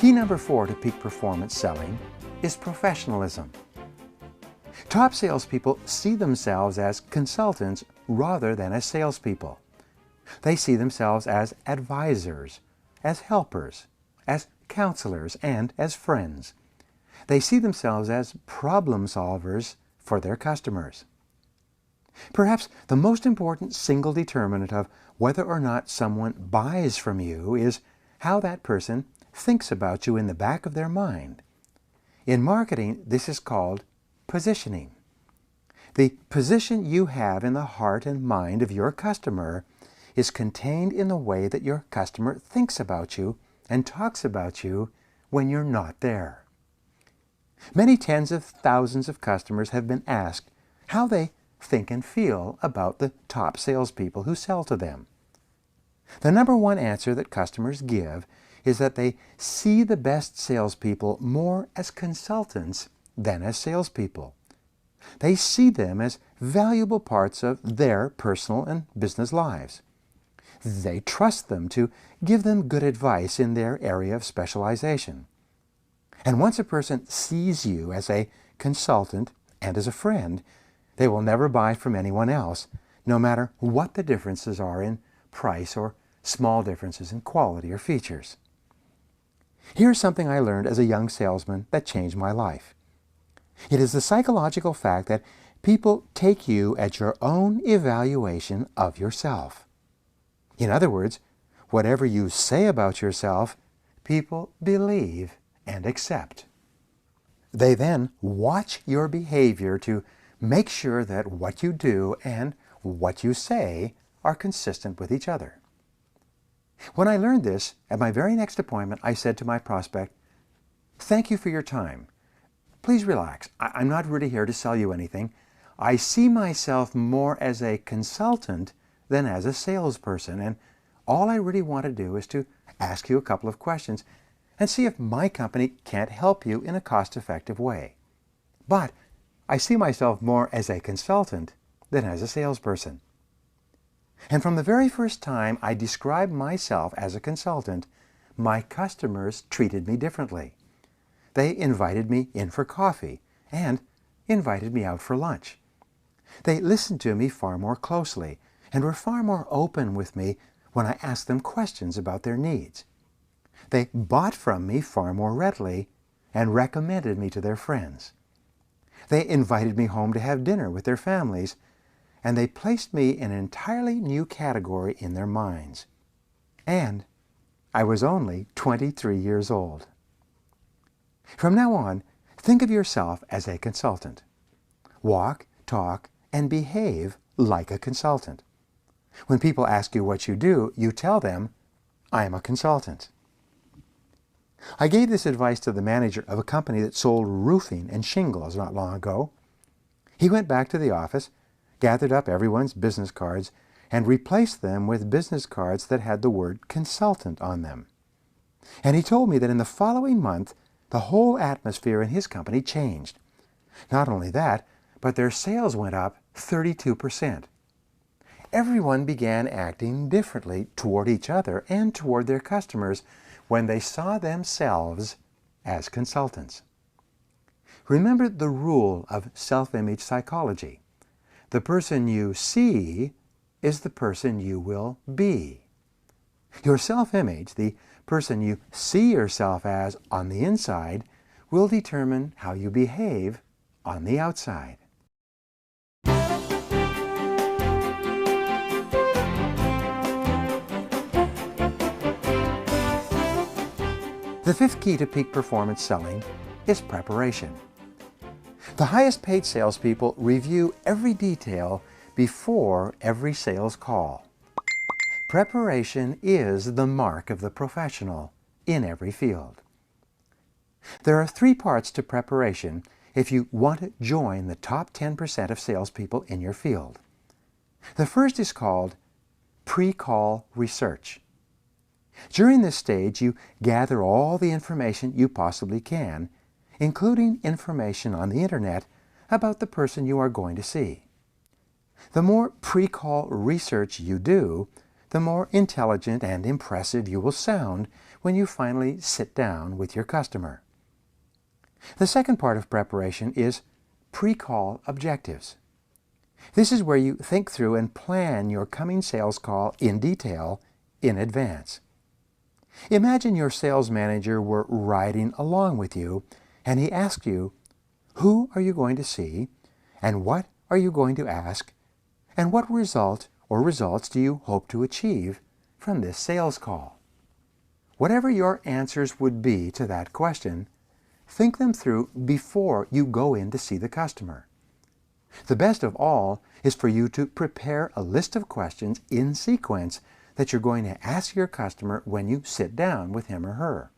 Key number 4 to peak performance selling is professionalism. Top salespeople see themselves as consultants rather than as salespeople. They see themselves as advisors, as helpers, as counselors, and as friends. They see themselves as problem solvers for their customers. Perhaps the most important single determinant of whether or not someone buys from you is how that person thinks about you in the back of their mind. In marketing, this is called positioning. The position you have in the heart and mind of your customer is contained in the way that your customer thinks about you and talks about you when you're not there. Many tens of thousands of customers have been asked how they think and feel about the top salespeople who sell to them. The number one answer that customers give is that they see the best salespeople more as consultants than as salespeople. They see them as valuable parts of their personal and business lives. They trust them to give them good advice in their area of specialization. And once a person sees you as a consultant and as a friend, they will never buy from anyone else, no matter what the differences are in price or small differences in quality or features. Here's something I learned as a young salesman that changed my life. It is the psychological fact that people take you at your own evaluation of yourself. In other words, whatever you say about yourself, people believe and accept. They then watch your behavior to make sure that what you do and what you say are consistent with each other. When I learned this, at my very next appointment, I said to my prospect, "Thank you for your time. Please relax. I'm not really here to sell you anything. I see myself more as a consultant than as a salesperson, and all I really want to do is to ask you a couple of questions and see if my company can't help you in a cost-effective way. But I see myself more as a consultant than as a salesperson." And from the very first time I described myself as a consultant, my customers treated me differently. They invited me in for coffee and invited me out for lunch. They listened to me far more closely and were far more open with me when I asked them questions about their needs. They bought from me far more readily and recommended me to their friends. They invited me home to have dinner with their families, and they placed me in an entirely new category in their minds. And I was only 23 years old. From now on, think of yourself as a consultant. Walk, talk, and behave like a consultant. When people ask you what you do, you tell them, "I am a consultant." I gave this advice to the manager of a company that sold roofing and shingles not long ago. He went back to the office, gathered up everyone's business cards, and replaced them with business cards that had the word consultant on them. And he told me that in the following month, the whole atmosphere in his company changed. Not only that, but their sales went up 32%. Everyone began acting differently toward each other and toward their customers when they saw themselves as consultants. Remember the rule of self-image psychology. The person you see is the person you will be. Your self-image, the person you see yourself as on the inside, will determine how you behave on the outside. The fifth key to peak performance selling is preparation. The highest paid salespeople review every detail before every sales call. Preparation is the mark of the professional in every field. There are 3 parts to preparation if you want to join the top 10% of salespeople in your field. The first is called pre-call research. During this stage, you gather all the information you possibly can, including information on the internet about the person you are going to see. The more pre-call research you do, the more intelligent and impressive you will sound when you finally sit down with your customer. The second part of preparation is pre-call objectives. This is where you think through and plan your coming sales call in detail in advance. Imagine your sales manager were riding along with you and he asked you, who are you going to see, and what are you going to ask, and what result or results do you hope to achieve from this sales call? Whatever your answers would be to that question, think them through before you go in to see the customer. The best of all is for you to prepare a list of questions in sequence that you're going to ask your customer when you sit down with him or her.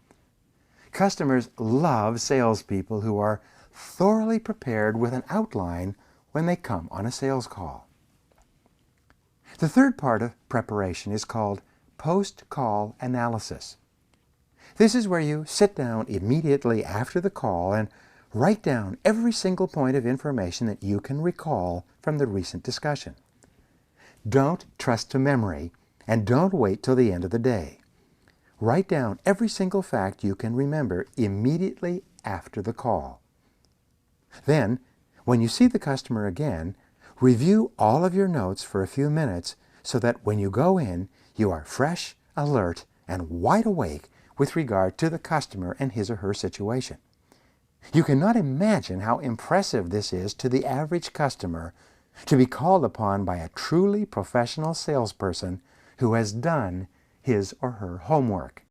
Customers love salespeople who are thoroughly prepared with an outline when they come on a sales call. The third part of preparation is called post-call analysis. This is where you sit down immediately after the call and write down every single point of information that you can recall from the recent discussion. Don't trust to memory, and don't wait till the end of the day. Write down every single fact you can remember immediately after the call. Then, when you see the customer again, review all of your notes for a few minutes so that when you go in, you are fresh, alert, and wide awake with regard to the customer and his or her situation. You cannot imagine how impressive this is to the average customer to be called upon by a truly professional salesperson who has done his or her homework.